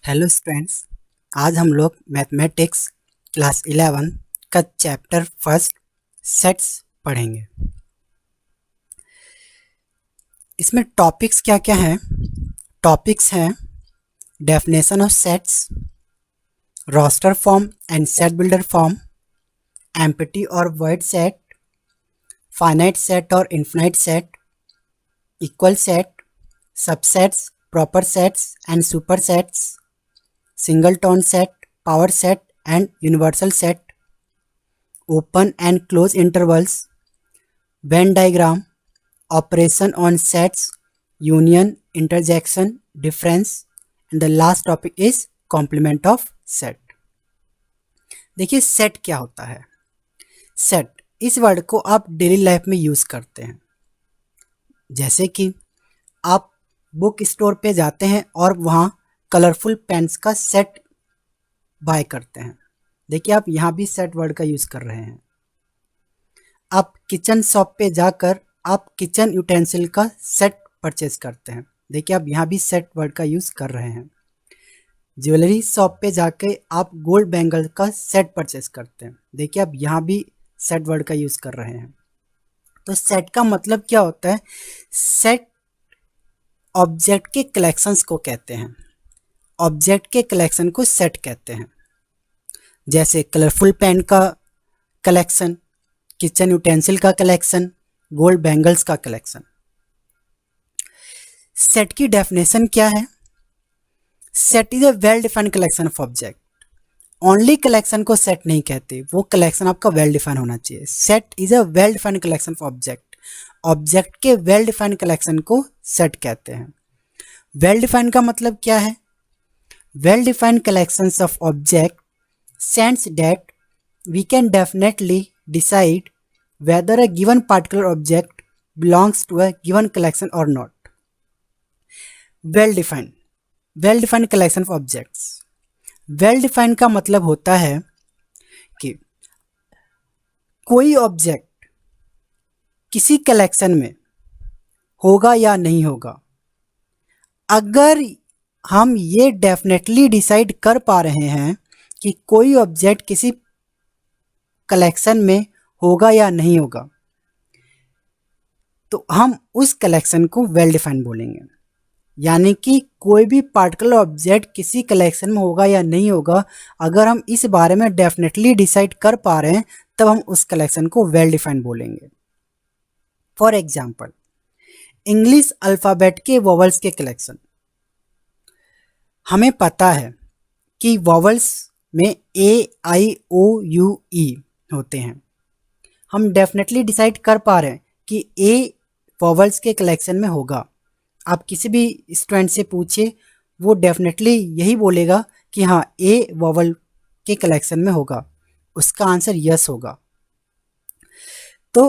Hello students. आज हम लोग मैथमेटिक्स क्लास 11 का चैप्टर फर्स्ट सेट्स पढ़ेंगे। इसमें टॉपिक्स क्या क्या हैं? टॉपिक्स हैं definition of sets, roster form and set builder form, empty और वॉइड सेट, फाइनाइट सेट और infinite set, equal set, subsets, proper sets and super sets, singleton set, power set and universal set, open and close intervals, Venn diagram, operation on sets, union, interjection, difference, and the last topic is complement of set। देखिए set क्या होता है। Set इस word को आप daily life में use करते हैं। जैसे कि आप बुक स्टोर पे जाते हैं और वहाँ कलरफुल पेन्स का सेट बाय करते हैं। देखिए आप यहाँ भी सेट वर्ड का यूज कर रहे हैं। आप किचन शॉप पे जाकर आप किचन यूटेंसिल का सेट परचेज करते हैं। देखिए आप यहाँ भी सेट वर्ड का यूज़ कर रहे हैं। ज्वेलरी शॉप पे जाके आप गोल्ड बैंगल का सेट परचेज करते हैं। देखिए आप यहाँ भी सेट वर्ड का यूज़ कर रहे हैं। तो सेट का मतलब क्या होता है? सेट ऑब्जेक्ट के कलेक्शंस को कहते हैं। ऑब्जेक्ट के कलेक्शन को सेट कहते हैं। जैसे कलरफुल पेन का कलेक्शन, किचन यूटेंसिल का कलेक्शन, गोल्ड बैंगल्स का कलेक्शन। सेट की डेफिनेशन क्या है? Set is a well defined collection of object. Only collection को सेट नहीं कहते, वो कलेक्शन आपका वेल डिफाइन होना चाहिए। Set is a well defined collection of object. Object के वेल डिफाइंड कलेक्शन को सेट कहते हैं। वेल डिफाइंड का मतलब क्या है? Well defined collections of object sense that we can definitely decide whether a given particular object belongs to a given collection or not। well defined collection of objects। well defined का मतलब होता है कि कोई ऑब्जेक्ट किसी collection में होगा या नहीं होगा। अगर हम ये डेफिनेटली डिसाइड कर पा रहे हैं कि कोई ऑब्जेक्ट किसी कलेक्शन में होगा या नहीं होगा, तो हम उस कलेक्शन को वेल डिफाइंड बोलेंगे। यानी कि कोई भी पार्टिकुलर ऑब्जेक्ट किसी कलेक्शन में होगा या नहीं होगा, अगर हम इस बारे में डेफिनेटली डिसाइड कर पा रहे हैं तब हम उस कलेक्शन को वेल डिफाइंड बोलेंगे। फॉर एग्जाम्पल, इंग्लिश अल्फ़ाबेट के वॉवल्स के कलेक्शन। हमें पता है कि वॉवल्स में ए आई ओ यू ई होते हैं। हम डेफिनेटली डिसाइड कर पा रहे हैं कि ए वॉवल्स के कलेक्शन में होगा। आप किसी भी स्टूडेंट से पूछिए, वो डेफिनेटली यही बोलेगा कि हाँ ए वॉवल के कलेक्शन में होगा। उसका आंसर यस होगा। तो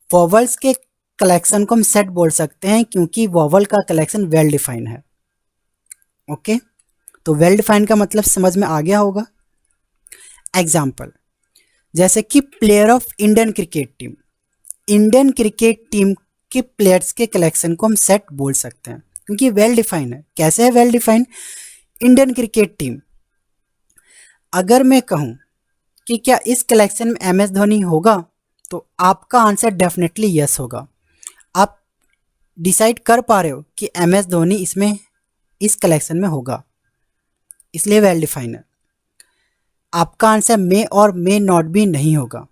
वॉवल्स के कलेक्शन को हम सेट बोल सकते हैं क्योंकि वॉवल का कलेक्शन वेल डिफाइन है। ओके, तो वेल डिफाइन का मतलब समझ में आ गया होगा। एग्जाम्पल, जैसे कि player of Indian cricket team. Indian cricket team के प्लेयर्स के कलेक्शन को हम सेट बोल सकते हैं क्योंकि वेल डिफाइन है। कैसे है well define? Indian cricket team, अगर मैं कहूं कि क्या इस कलेक्शन में एम एस धोनी होगा, तो आपका आंसर डेफिनेटली यस होगा। आप डिसाइड कर पा रहे हो कि एम एस धोनी इसमें इस कलेक्शन में होगा, इसलिए वेल डिफाइन है। आपका आंसर मे और मे नॉट भी नहीं होगा।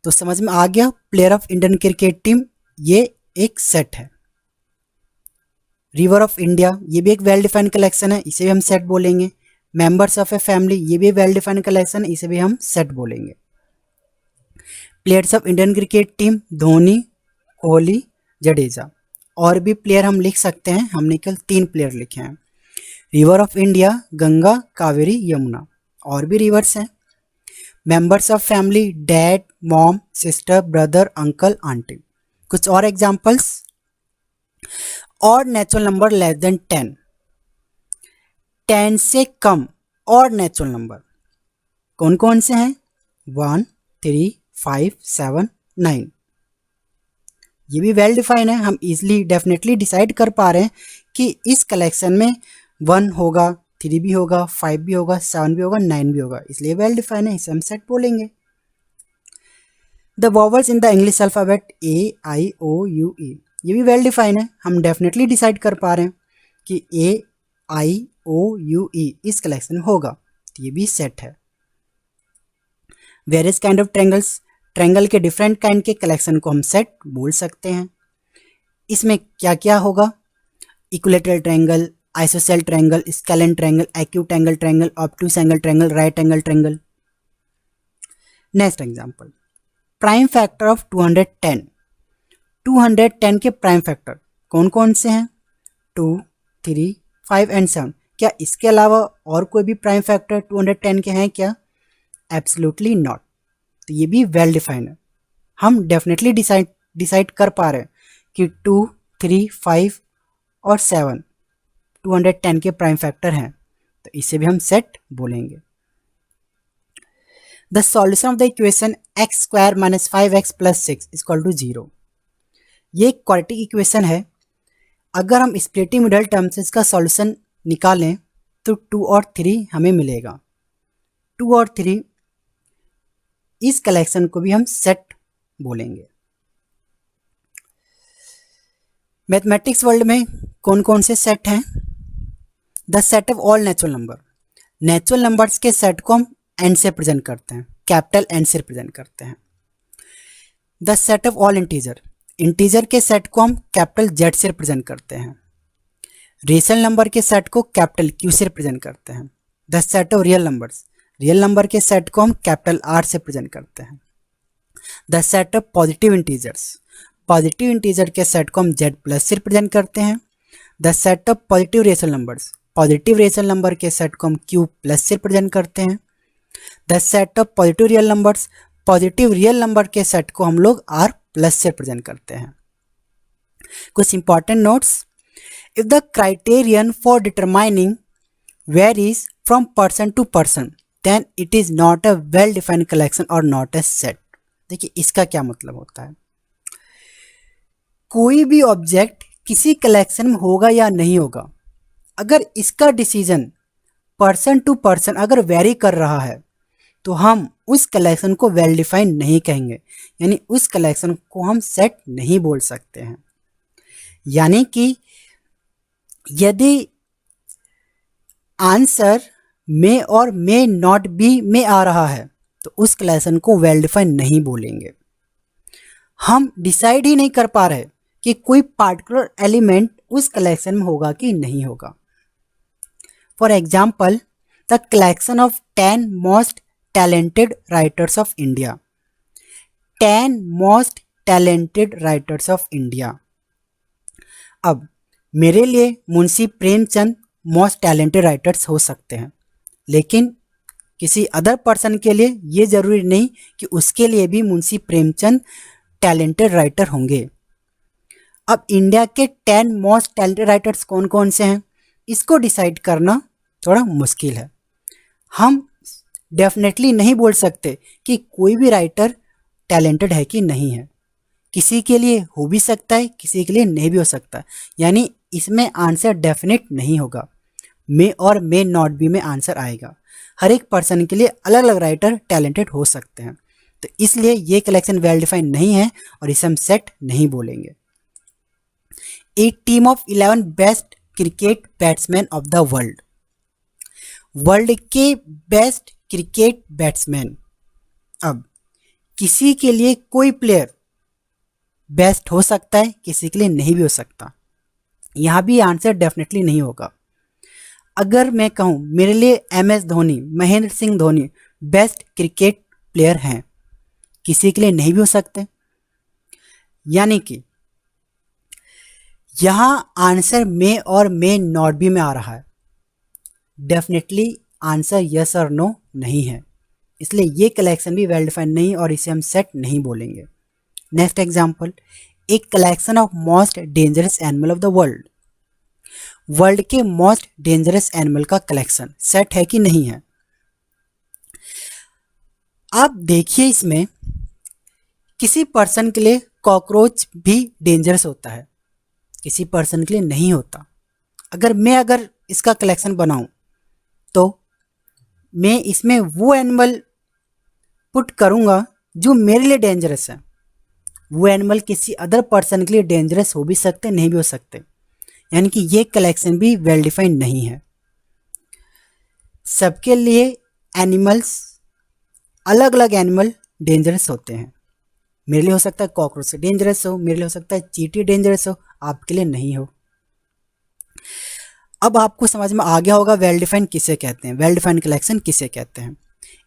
तो समझ में आ गया, player of Indian cricket team ये एक सेट है। रिवर ऑफ इंडिया, ये भी एक वेल डिफाइंड कलेक्शन है, इसे भी हम सेट बोलेंगे। मेंबर्स ऑफ ए फैमिली, ये भी वेल डिफाइंड कलेक्शन है, इसे भी हम सेट बोलेंगे। Players of Indian cricket team, Dhoni, Kohli, Jadeja. और भी प्लेयर हम लिख सकते हैं, हमने केवल 3 प्लेयर लिखे हैं। River of India, Ganga, Kaveri, Yamuna. और भी रिवर्स हैं। Members of family, dad, mom, sister, brother, uncle, aunty. कुछ और एग्जांपल्स, और नेचुरल नंबर लेस देन 10, 10 से कम और नेचुरल नंबर कौन कौन से हैं? 1, 3, 5, 7, 9। ये भी वेल डिफाइन है, हम इजीली डेफिनेटली डिसाइड कर पा रहे हैं कि इस कलेक्शन में 1 होगा, 3 भी होगा, 5 भी होगा, 7 भी होगा, 9 भी होगा, इसलिए वेल डिफाइन है, इसे हम सेट बोलेंगे। The vowels in the English alphabet A I O U E, ये भी वेल डिफाइन है, हम डेफिनेटली डिसाइड कर पा रहे हैं कि ए आई ओ यू ई इस कलेक्शन में होगा, तो ये भी सेट है। Various kind of triangles, triangle के डिफरेंट काइंड के कलेक्शन को हम सेट बोल सकते हैं। इसमें क्या क्या होगा? Equilateral triangle, isosceles triangle, scalene triangle, acute angle triangle, obtuse angle triangle, right angle triangle. Next example, prime factor of 210। 210 के प्राइम फैक्टर कौन कौन से हैं? 2, 3, 5 एंड 7। क्या इसके अलावा और कोई भी प्राइम फैक्टर 210 के हैं क्या? Absolutely not. तो ये भी वेल डिफाइंड है, हम डेफिनेटली डिसाइड कर पा रहे हैं कि 2, 3, 5 और 7 210 के प्राइम फैक्टर हैं, तो इसे भी हम सेट बोलेंगे। The solution of the equation x square minus 5x plus 6 equal to 0, ये एक क्वाड्रेटिक इक्वेशन है। अगर हम स्प्लिटिंग मिडल टर्म से इसका सॉल्यूशन निकालें तो 2 और 3 हमें मिलेगा। 2 और 3 इस कलेक्शन को भी हम सेट बोलेंगे। मैथमेटिक्स वर्ल्ड में कौन कौन से सेट हैं? The set of all natural number, natural numbers के सेट को हम एन से रिप्रेजेंट करते हैं, कैपिटल एन से रिप्रेजेंट करते हैं। The set of all integer, integer के सेट को हम कैपिटल जेड से रिप्रेजेंट करते हैं। रेशनल नंबर के सेट को कैपिटल क्यू से रिप्रेजेंट करते हैं। The set of real numbers, real number के सेट को हम कैपिटल आर से रिप्रेजेंट करते हैं। The set of positive integers, positive integer के सेट को हम जेड प्लस से रिप्रेजेंट करते हैं। The set of positive rational numbers, positive rational number के सेट को हम क्यू प्लस से रिप्रेजेंट करते हैं। The set of positive real numbers, positive real number के सेट को हम लोग आर प्लस से रिप्रेजेंट करते हैं। कुछ important notes, if the criterion for determining varies from person to person then it is not a well defined collection और not a set. देखिए इसका क्या मतलब होता है, कोई भी ऑब्जेक्ट किसी कलेक्शन में होगा या नहीं होगा, अगर इसका डिसीजन पर्सन टू पर्सन अगर वेरी कर रहा है तो हम उस कलेक्शन को वेल डिफाइंड नहीं कहेंगे, यानी उस कलेक्शन को हम सेट नहीं बोल सकते हैं। यानी कि यदि आंसर मे और मे नॉट बी में आ रहा है तो उस कलेक्शन को वेल डिफाइंड नहीं बोलेंगे। हम डिसाइड ही नहीं कर पा रहे कि कोई पार्टिकुलर एलिमेंट उस कलेक्शन में होगा कि नहीं होगा। For example, the collection of 10 most talented writers of India, 10 most talented writers of India. अब मेरे लिए Munshi Premchand most talented writers हो सकते हैं, लेकिन किसी अदर पर्सन के लिए ये ज़रूरी नहीं कि उसके लिए भी मुंशी प्रेमचंद टैलेंटेड राइटर होंगे। अब इंडिया के 10 मोस्ट टैलेंटेड राइटर्स कौन कौन से हैं, इसको डिसाइड करना थोड़ा मुश्किल है। हम डेफिनेटली नहीं बोल सकते कि कोई भी राइटर टैलेंटेड है कि नहीं है, किसी के लिए हो भी सकता है, किसी के लिए नहीं भी हो सकता, यानी इसमें आंसर डेफिनेट नहीं होगा। मे और मे नॉट बी में आंसर आएगा। हर एक पर्सन के लिए अलग अलग राइटर टैलेंटेड हो सकते हैं, तो इसलिए ये कलेक्शन वेल डिफाइंड नहीं है और इसे हम सेट नहीं बोलेंगे। A team of 11 best cricket batsman of the world, world के बेस्ट क्रिकेट बैट्समैन। अब किसी के लिए कोई प्लेयर बेस्ट हो सकता है, किसी के लिए नहीं भी हो सकता, यहाँ भी आंसर डेफिनेटली नहीं होगा। अगर मैं कहूँ मेरे लिए MS Dhoni, Mahendra Singh Dhoni best cricket player हैं, किसी के लिए नहीं भी हो सकते, यानी कि यहाँ आंसर मे और मे नॉट बी में आ रहा है, डेफिनेटली आंसर यस और नो नहीं है, इसलिए ये कलेक्शन भी वेल डिफाइंड नहीं और इसे हम सेट नहीं बोलेंगे। नेक्स्ट एग्जाम्पल, एक collection of most dangerous animal of the world, world के मोस्ट डेंजरस एनिमल का कलेक्शन सेट है कि नहीं है। आप देखिए इसमें किसी पर्सन के लिए कॉकरोच भी डेंजरस होता है, किसी पर्सन के लिए नहीं होता। अगर इसका कलेक्शन बनाऊं तो मैं इसमें वो एनिमल पुट करूंगा जो मेरे लिए डेंजरस है। वो एनिमल किसी अदर पर्सन के लिए डेंजरस हो भी सकते, नहीं भी हो सकते, यानी कि ये कलेक्शन भी वेल डिफाइंड नहीं है। सबके लिए एनिमल्स, अलग अलग एनिमल डेंजरस होते हैं। मेरे लिए हो सकता है कॉकरोच से डेंजरस हो, मेरे लिए हो सकता है चींटी डेंजरस हो, आपके लिए नहीं हो। अब आपको समझ में आ गया होगा वेल डिफाइंड किसे कहते हैं, वेल डिफाइंड कलेक्शन किसे कहते हैं।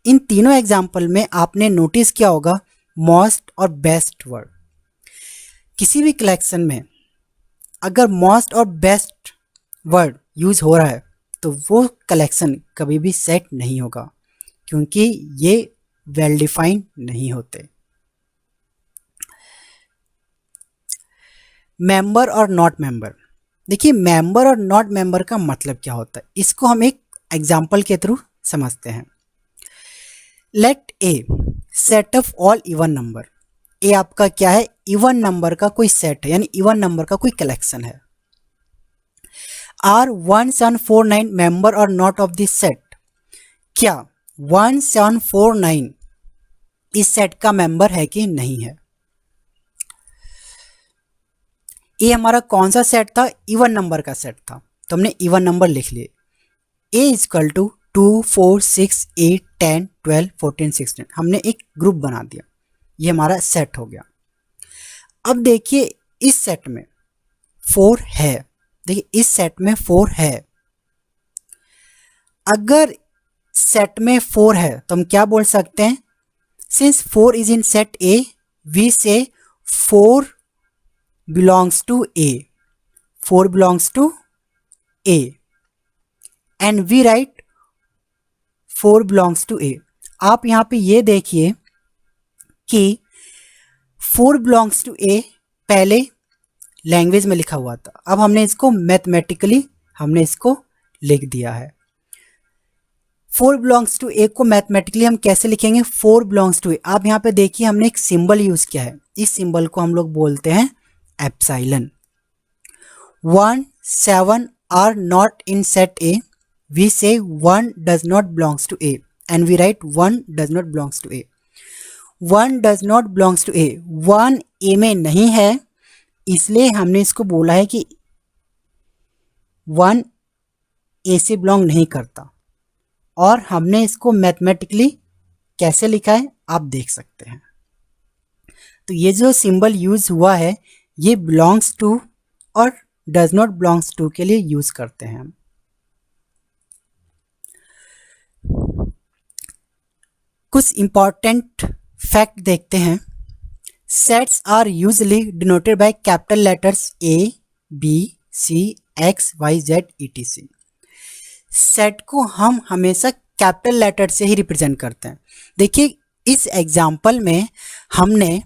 इन तीनों एग्जाम्पल में आपने नोटिस किया होगा मोस्ट और बेस्ट वर्ड। किसी भी कलेक्शन में अगर मोस्ट और बेस्ट वर्ड यूज हो रहा है तो वो कलेक्शन कभी भी सेट नहीं होगा, क्योंकि ये वेल डिफाइंड नहीं होते। मेंबर और नॉट मेंबर। देखिए, मेंबर और नॉट मेंबर का मतलब क्या होता है, इसको हम एक एग्जाम्पल के थ्रू समझते हैं। Let a set of all even number. A आपका क्या है, इवन नंबर का कोई सेट है, यानी इवन नंबर का कोई कलेक्शन है। आर 1749 मेंबर और नॉट ऑफ दिस सेट। क्या 1749 इस सेट का मेंबर है कि नहीं है। ये हमारा कौन सा सेट था, इवन नंबर का सेट था, तो हमने इवन नंबर लिख लिए। ए इजकल टू 2 4 6 8 10 12 14 16, हमने एक ग्रुप बना दिया, ये हमारा सेट हो गया। अब देखिए इस सेट में 4 है, देखिए इस सेट में 4 है। अगर सेट में 4 है तो हम क्या बोल सकते हैं, since 4 is in set A, we say 4 belongs to A, 4 belongs to A, and we write 4 belongs to A। आप यहाँ पे ये देखिए कि 4 belongs to A पहले लैंग्वेज में लिखा हुआ था, अब हमने इसको मैथमेटिकली हमने इसको लिख दिया है। 4 belongs to A को मैथमेटिकली हम कैसे लिखेंगे, 4 belongs to A। आप यहाँ पे देखिए हमने एक सिंबल यूज किया है, इस सिंबल को हम लोग बोलते हैं epsilon. 1 7 are not in set A, we say 1 does not belongs to A, and we write 1 does not belongs to A। 1 does not belongs to A, 1 A में नहीं है, इसलिए हमने इसको बोला है कि 1 A से बिलोंग नहीं करता, और हमने इसको मैथमेटिकली कैसे लिखा है आप देख सकते हैं। तो ये जो सिंबल यूज हुआ है ये बिलोंग्स टू और डज नॉट बिलोंग्स टू के लिए यूज करते हैं हम। कुछ इंपॉर्टेंट फैक्ट देखते हैं। Sets are usually denoted by capital letters A B C X Y Z etc. Set को हम हमेशा कैपिटल लेटर से ही रिप्रेजेंट करते हैं। देखिए इस एग्जाम्पल में हमने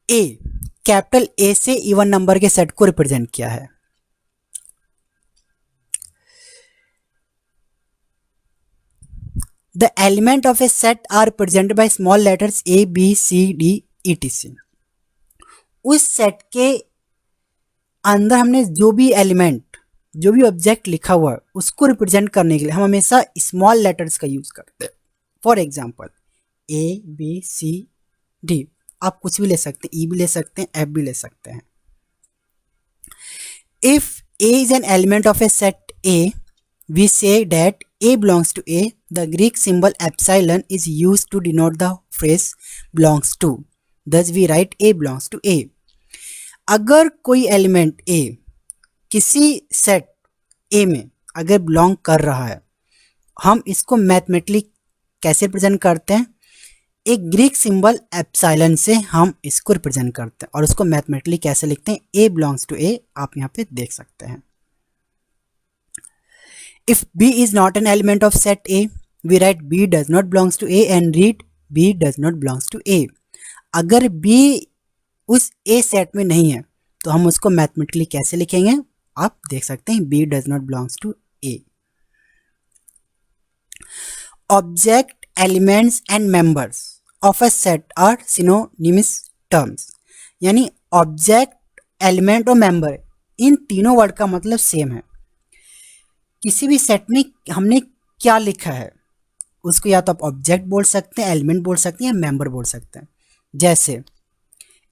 ए, कैपिटल ए से इवन नंबर के सेट को रिप्रेजेंट किया है। The element of a set are represented by small letters A B c d etc. उस सेट के अंदर हमने जो भी एलिमेंट, जो भी ऑब्जेक्ट लिखा हुआ है उसको रिप्रेजेंट करने के लिए हम हमेशा स्मॉल लेटर्स का यूज करते हैं। For example a B c d, आप कुछ भी ले सकते हैं, ई भी ले सकते हैं, एफ भी ले सकते हैं। If a is an element of a set A, we say that a belongs to A. The Greek symbol epsilon is used to denote the phrase belongs to, thus we write A belongs to A। अगर कोई element A किसी set A में अगर belong कर रहा है, हम इसको मैथमेटिकली कैसे रिप्रेजेंट करते हैं, एक ग्रीक सिंबल एप्सिलॉन से हम इसको रिप्रेजेंट करते हैं, और उसको मैथमेटिकली कैसे लिखते हैं, A belongs to A, आप यहाँ पे देख सकते हैं। If B is not an element of set A, we write B does not belongs to A and read B does not belongs to A। अगर B उस A सेट में नहीं है तो हम उसको मैथमेटिकली कैसे लिखेंगे, आप देख सकते हैं B does not belongs to A। Object, elements and members of a set are synonymous terms, यानी ऑब्जेक्ट, एलिमेंट और मेंबर, इन तीनों वर्ड का मतलब सेम है। किसी भी सेट में हमने क्या लिखा है उसको या तो आप ऑब्जेक्ट बोल सकते हैं, एलिमेंट बोल सकते हैं या मेंबर बोल सकते हैं। जैसे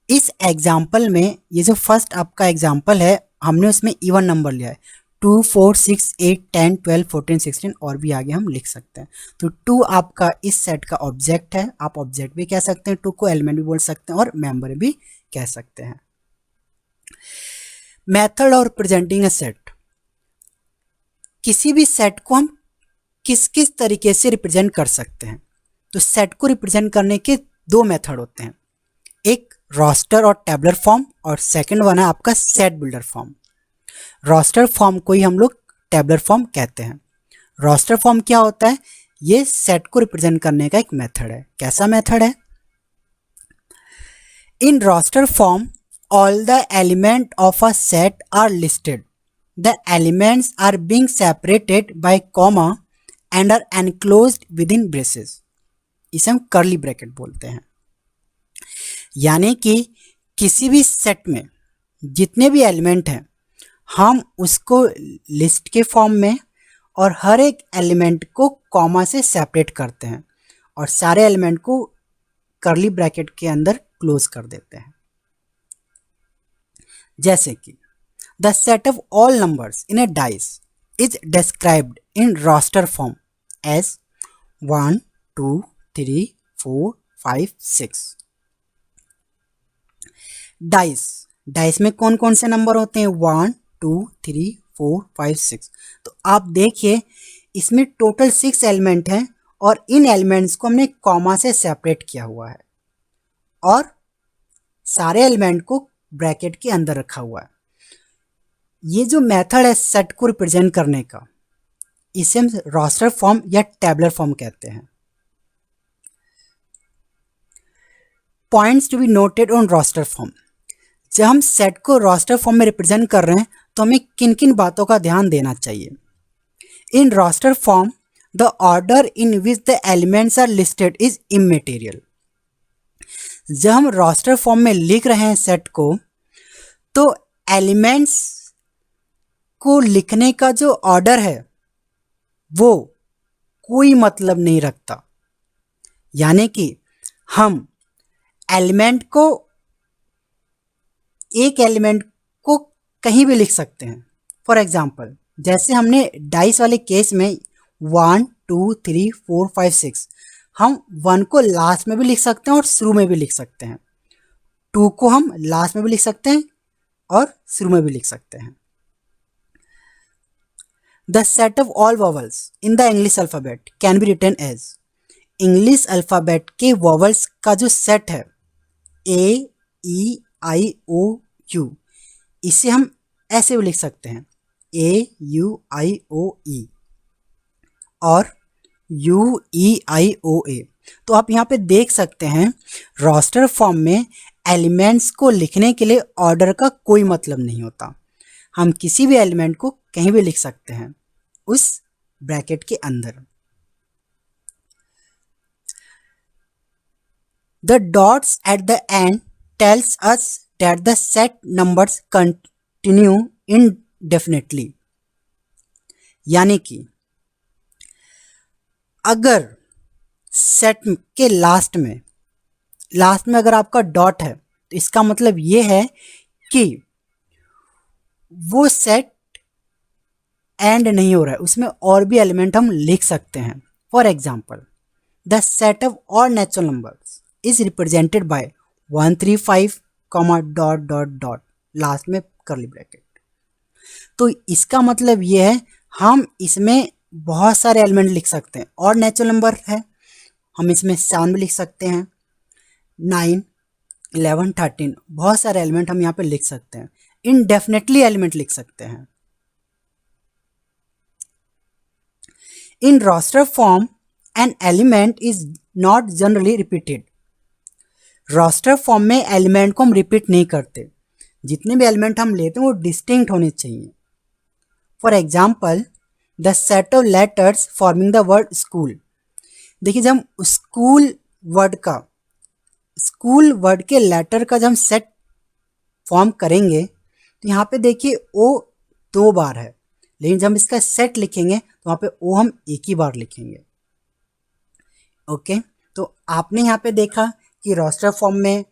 इस एग्जाम्पल में ये जो फर्स्ट आपका एग्जाम्पल है हमने उसमें इवन नंबर लिया है 2, 4, 6, 8, 10, 12, 14, 16 और भी आगे हम लिख सकते हैं। तो 2 आपका इस सेट का ऑब्जेक्ट है, आप ऑब्जेक्ट भी कह सकते हैं, 2 को एलिमेंट भी बोल सकते हैं और मेंबर भी कह सकते हैं। मेथड और प्रेजेंटिंग अ सेट, किसी भी सेट को हम किस किस तरीके से रिप्रेजेंट कर सकते हैं। तो सेट को रिप्रेजेंट करने के दो मेथड होते हैं, एक रोस्टर और टेबलर फॉर्म और सेकंड वन है आपका set builder form. Roster form को ही हम लोग टेबलर फॉर्म कहते हैं। रोस्टर फॉर्म क्या होता है? ये सेट को रिप्रेजेंट करने का एक मेथड है। कैसा मेथड है? In roster form all the element of a set are listed, the elements are being separated by comma and are enclosed with in braces. इसे हम कर्ली ब्रैकेट बोलते हैं। यानी कि किसी भी सेट में जितने भी एलिमेंट हैं हम उसको लिस्ट के फॉर्म में और हर एक एलिमेंट को कॉमा से सेपरेट करते हैं और सारे एलिमेंट को कर्ली ब्रैकेट के अंदर क्लोज कर देते हैं। जैसे कि the set of all numbers in a dice is described in roster form as 1, 2, 3, 4, 5, 6। Dice में कौन कौन से नंबर होते हैं? 1, 2, 3, 4, 5, 6। तो आप देखिए इसमें टोटल 6 एलिमेंट हैं और इन एलिमेंट्स को हमने कॉमा से सेपरेट किया हुआ है और सारे एलिमेंट को ब्रैकेट के अंदर रखा हुआ है। ये जो मेथड है सेट को रिप्रेजेंट करने का, इसे हम रोस्टर फॉर्म या टेबलर फॉर्म कहते हैं। Points to be noted on roster form, जब हम सेट को रोस्टर फॉर्म में रिप्रेजेंट कर रहे हैं तो हमें किन किन बातों का ध्यान देना चाहिए। In roster form the order in which the elements are listed is immaterial. जब हम रोस्टर फॉर्म में लिख रहे हैं सेट को तो एलिमेंट्स को लिखने का जो ऑर्डर है वो कोई मतलब नहीं रखता। यानी कि हम एलिमेंट को एक एलिमेंट को कहीं भी लिख सकते हैं। फॉर एग्जाम्पल जैसे हमने डाइस वाले केस में 1, 2, 3, 4, 5, 6, हम 1 को लास्ट में भी लिख सकते हैं और शुरू में भी लिख सकते हैं। 2 को हम लास्ट में भी लिख सकते हैं और शुरू में भी लिख सकते हैं। The set of all vowels in the English alphabet can be written as, English alphabet के वॉवल्स का जो सेट है ए, ई, आई, ओ, यू, इसे हम ऐसे भी लिख सकते हैं ए, यू, आई, ओ, ई और यू, ई, आई, ओ, ए। तो आप यहाँ पे देख सकते हैं रोस्टर फॉर्म में एलिमेंट्स को लिखने के लिए ऑर्डर का कोई मतलब नहीं होता। हम किसी भी एलिमेंट को कहीं भी लिख सकते हैं उस ब्रैकेट के अंदर। The dots at the end tells us that the set numbers continue indefinitely. यानी कि अगर सेट के लास्ट में अगर आपका डॉट है तो इसका मतलब ये है कि वो सेट एंड नहीं हो रहा है, उसमें और भी एलिमेंट हम लिख सकते हैं। For example the set of all natural numbers is represented by 1, 3, 5, dot dot dot, last में कर्ली ब्रैकेट। तो इसका मतलब ये है हम इसमें बहुत सारे एलिमेंट लिख सकते हैं। और नेचुरल नंबर है, हम इसमें 7 भी लिख सकते हैं, 9, 11, 13, बहुत सारे एलिमेंट हम यहाँ पे लिख सकते हैं। इनडेफिनेटली एलिमेंट लिख सकते हैं। In roster form an element is not generally repeated. Roster form में एलिमेंट को हम रिपीट नहीं करते, जितने भी एलिमेंट हम लेते हैं वो डिस्टिंक्ट होने चाहिए। For example the set of letters forming the word school. देखिए जब हम स्कूल वर्ड का स्कूल वर्ड के लेटर का जब हम सेट फॉर्म करेंगे तो यहाँ पे देखिए ओ 2 बार है, लेकिन जब हम इसका सेट लिखेंगे तो वहाँ पे ओ हम एक ही बार लिखेंगे। ओके, तो आपने यहाँ पे देखा कि रोस्टर फॉर्म में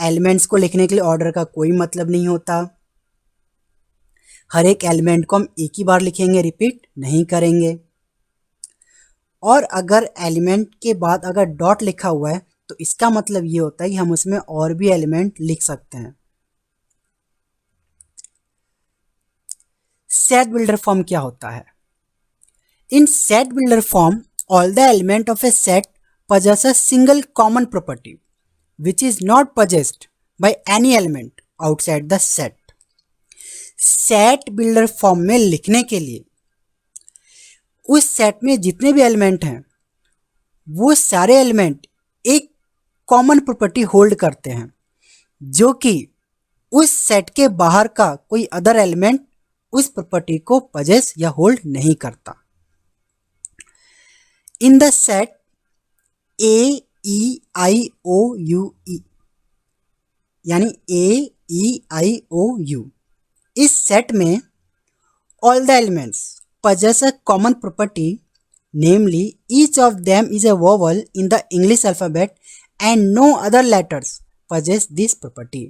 एलिमेंट्स को लिखने के लिए ऑर्डर का कोई मतलब नहीं होता। हर एक एलिमेंट को हम एक ही बार लिखेंगे, रिपीट नहीं करेंगे। और अगर एलिमेंट के बाद अगर डॉट लिखा हुआ है तो इसका मतलब ये होता है कि हम उसमें और भी एलिमेंट लिख सकते हैं। सेट बिल्डर फॉर्म क्या होता है? इन set builder form all the element of a set possess a single common property which is not possessed by any element outside the set. Set builder form में लिखने के लिए उस सेट में जितने भी एलिमेंट हैं वो सारे एलिमेंट एक कॉमन प्रॉपर्टी होल्ड करते हैं जो कि उस सेट के बाहर का कोई अदर एलिमेंट उस प्रॉपर्टी को पजेस या होल्ड नहीं करता। इन द सेट AEIOUE यानी AEIOU, इस सेट में all the elements possess a common property, namely each of them is a vowel in the English alphabet and no other letters possess this property.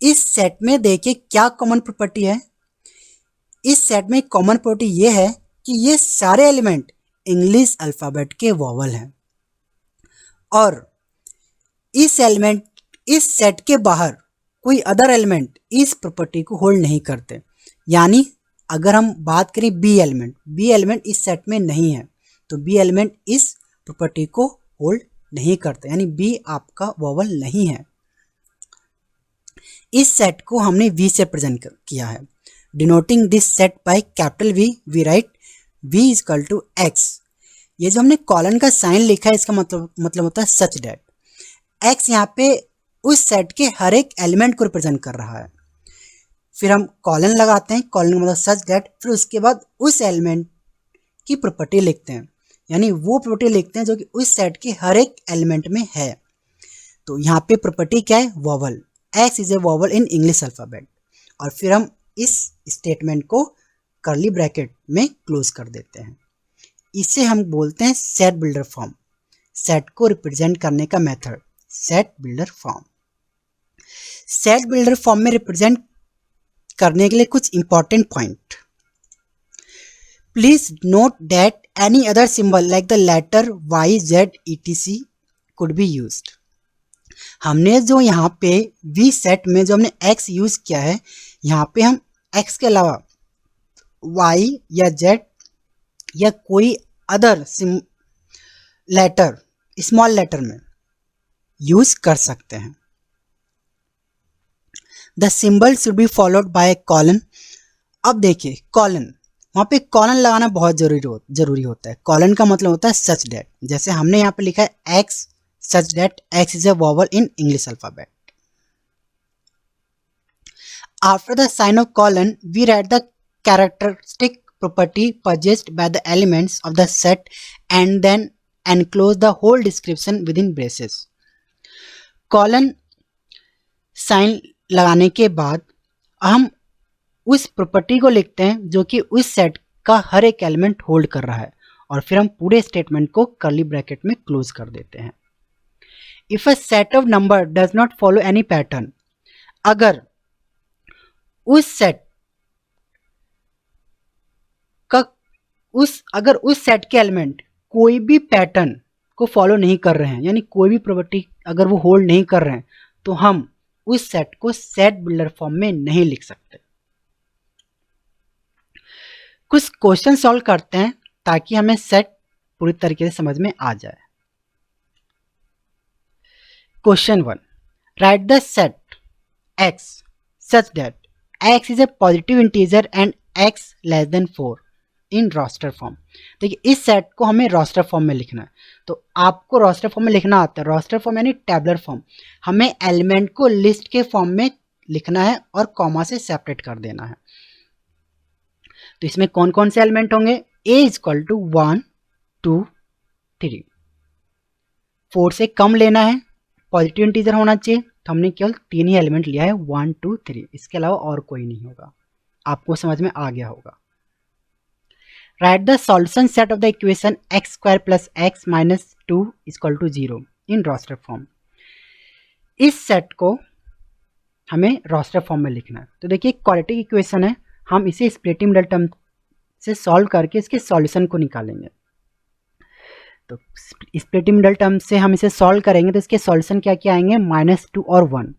इस set में देखिए क्या common property है। इस set में common property ये है कि ये सारे एलिमेंट इंग्लिश अल्फ़ाबेट के वॉवल हैं और इस सेट के बाहर कोई अदर एलिमेंट इस प्रॉपर्टी को होल्ड नहीं करते। यानी अगर हम बात करें बी एलिमेंट इस सेट में नहीं है तो बी एलिमेंट इस प्रॉपर्टी को होल्ड नहीं करते, यानी बी आपका वॉवल नहीं है। इस सेट को हमने वी से प्रेजेंट किया है। Denoting this set by capital we write v equal to x। ये जो हमने कॉलन का साइन लिखा है इसका मतलब होता है सच दैट x यहाँ पे उस सेट के हर एक एलिमेंट को रिप्रेजेंट कर रहा है। फिर हम कॉलन लगाते हैं, कॉलन का मतलब सच दैट, फिर उसके बाद उस एलिमेंट की प्रॉपर्टी लिखते हैं, यानी वो प्रॉपर्टी लिखते हैं जो कि उस सेट के हर एक एलिमेंट में है। तो यहाँ पे प्रॉपर्टी क्या है? Vowel. x is a vowel in English alphabet. और फिर हम इस स्टेटमेंट को कर्ली ब्रैकेट में क्लोज कर देते हैं। इसे हम बोलते हैं सेट बिल्डर फॉर्म। सेट को रिप्रेजेंट करने का method set builder form. Set builder form में रिप्रेजेंट करने के लिए कुछ important point. Please note that any other symbol like the letter y z etc could be used. हमने जो यहाँ पे वी सेट में जो हमने x यूज किया है, यहाँ पे हम x के अलावा y या z या कोई अदर लेटर स्मॉल लेटर में यूज कर सकते हैं। The symbol should be followed by A colon. अब देखिए कॉलन, वहाँ पे कॉलन लगाना बहुत जरूरी होता है। कॉलन का मतलब होता है सच दैट। जैसे हमने यहाँ पे लिखा है x such that x is a vowel in English alphabet. After the sign of colon we write the characteristic property possessed by the elements of the set and then enclose the whole description within braces. Colon sign लगाने के बाद हम उस property को लिखते हैं जो कि उस सेट का हर एक एलिमेंट होल्ड कर रहा है और फिर हम पूरे स्टेटमेंट को कर्ली ब्रैकेट में क्लोज कर देते हैं। If a set of number does not follow any pattern, अगर उस सेट के एलिमेंट कोई भी पैटर्न को फॉलो नहीं कर रहे हैं, यानी कोई भी प्रॉपर्टी अगर वो होल्ड नहीं कर रहे हैं, तो हम उस सेट को सेट बिल्डर फॉर्म में नहीं लिख सकते। कुछ क्वेश्चन सॉल्व करते हैं ताकि हमें सेट पूरी तरीके से समझ में आ जाए। Question 1, write the set x such that x is a positive integer and x less than 4 in roster form. देखिए इस सेट को हमें रोस्टर फॉर्म में लिखना है, तो आपको रोस्टर फॉर्म में लिखना आता है। रोस्टर फॉर्म यानी टेबुलर फॉर्म। हमें एलिमेंट को लिस्ट के फॉर्म में लिखना है और कॉमा से सेपरेट कर देना है। तो इसमें कौन कौन से एलिमेंट होंगे? a इक्वल टू 1 2 3, 4 से कम लेना है पॉजिटिव इंटीजर होना चाहिए, तो हमने केवल 3 ही एलिमेंट लिया है 1 2 3, इसके अलावा और कोई नहीं होगा। आपको समझ में आ गया होगा। Write the solution set of the equation x square plus x minus 2 equal to 0 in roster form. इस सेट को हमें रोस्टर फॉर्म में लिखना है। तो देखिए क्वाड्रेटिक इक्वेशन है, हम इसे स्प्लिटिंग मिडल टर्म से सॉल्व करके इसके सॉल्यूशन को निकालेंगे। तो स्प्लिटिंग मिडल टर्म से हम इसे सॉल्व करेंगे तो इसके सॉल्यूशन क्या क्या आएंगे, -2 और 1।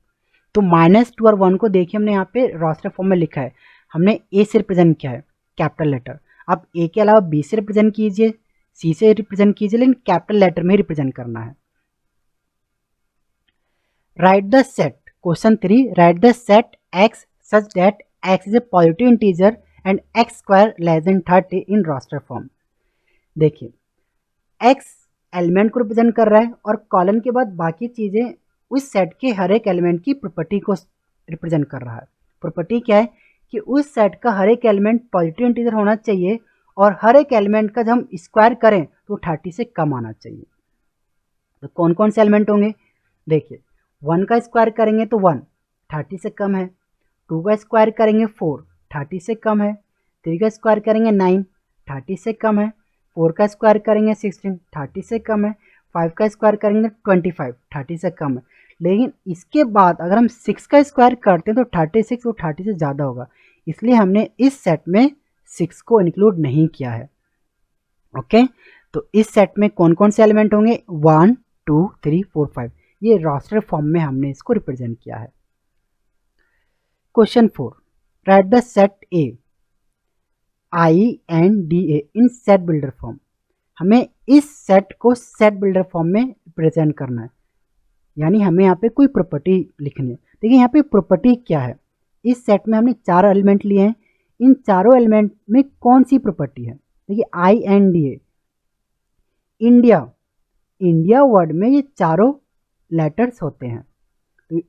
तो -2 और 1 को देखिए हमने यहाँ पे रोस्टर फॉर्म में लिखा है, हमने ए से रिप्रेजेंट किया है कैपिटल लेटर। अब ए के अलावा बी से रिप्रेजेंट कीजिए, सी से रिप्रेजेंट कीजिए, लेकिन कैपिटल लेटर में रिप्रेजेंट करना है। Write the set, question 3, write the set x such that x is a positive integer and x square less than 30 in roster form. देखिए एक्स एलिमेंट को रिप्रेजेंट कर रहा है और कॉलन के बाद बाकी चीज़ें उस सेट के हर एक एलिमेंट की प्रॉपर्टी को रिप्रेजेंट कर रहा है। प्रॉपर्टी क्या है कि उस सेट का हर एक एलिमेंट पॉजिटिव इंटीजर होना चाहिए और हर एक एलिमेंट का जब हम स्क्वायर करें तो 30 से कम आना चाहिए। तो कौन कौन से एलिमेंट होंगे, देखिए 1 का स्क्वायर करेंगे तो 1 30 से कम है, 2 का स्क्वायर करेंगे 4 30 से कम है, 3 का स्क्वायर करेंगे 9 30 से कम है, 4 का स्क्वायर करेंगे 16 30 से कम है, 5 का स्क्वायर करेंगे 25 30 से कम है। लेकिन इसके बाद अगर हम 6 का स्क्वायर करते हैं तो 36 वो 30 से ज़्यादा होगा, इसलिए हमने इस सेट में 6 को इंक्लूड नहीं किया है। ओके, तो इस सेट में कौन कौन से एलिमेंट होंगे, 1 2 3 4 5, ये रोस्टर फॉर्म में हमने इसको रिप्रेजेंट किया है। Question 4, right the set A INDA in set builder form. हमें इस सेट को सेट बिल्डर फॉर्म में रिप्रेजेंट करना है, यानी हमें यहाँ पे कोई प्रॉपर्टी लिखनी है। देखिए यहाँ पे प्रॉपर्टी क्या है, इस सेट में हमने 4 एलिमेंट लिए हैं, इन चारों एलिमेंट में कौन सी प्रॉपर्टी है। देखिए INDA इंडिया, इंडिया वर्ड में ये चारों लेटर्स होते हैं। तो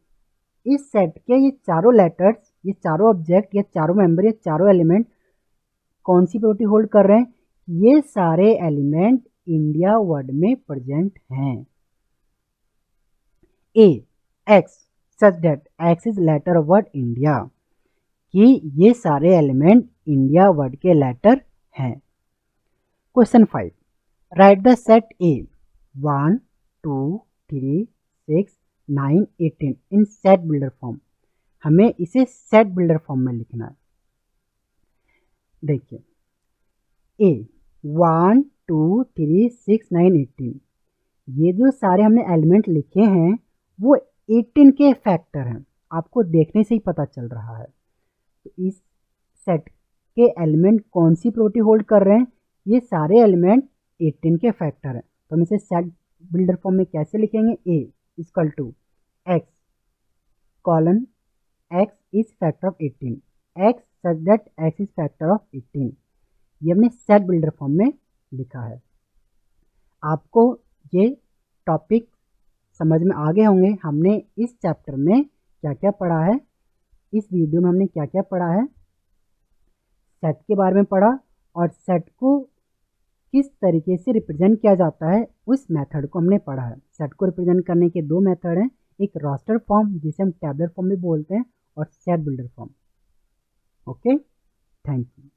इस सेट के ये चारों लेटर्स, ये चारों ऑब्जेक्ट, ये चारों मेंबर, ये चारों एलिमेंट कौन सी प्रॉपर्टी होल्ड कर रहे हैं, ये सारे एलिमेंट इंडिया वर्ड में प्रेजेंट हैं। A x such that x is letter of word India, कि ये सारे एलिमेंट इंडिया वर्ड के लेटर हैं। Question 5, write the set A 1 2 3 6 9 18 in set builder form. हमें इसे सेट बिल्डर फॉर्म में लिखना है। देखिए ए 1 2 3 6 9 18, ये जो सारे हमने एलिमेंट लिखे हैं वो 18 के फैक्टर हैं, आपको देखने से ही पता चल रहा है। तो इस सेट के एलिमेंट कौन सी प्रॉपर्टी होल्ड कर रहे हैं, ये सारे एलिमेंट 18 के फैक्टर हैं। तो हम इसे सेट बिल्डर फॉर्म में कैसे लिखेंगे, A equal to x colon x is factor of 18, x such that x is factor of 18, ये हमने सेट बिल्डर फॉर्म में लिखा है। आपको ये टॉपिक समझ में आ गए होंगे, हमने इस चैप्टर में क्या क्या पढ़ा है, इस वीडियो में हमने क्या क्या पढ़ा है, सेट के बारे में पढ़ा और सेट को किस तरीके से रिप्रेजेंट किया जाता है उस मेथड को हमने पढ़ा है। सेट को रिप्रेजेंट करने के 2 मेथड हैं, एक रोस्टर फॉर्म जिसे हम टैबुलर फॉर्म भी बोलते हैं और set builder form. Okay, thank you.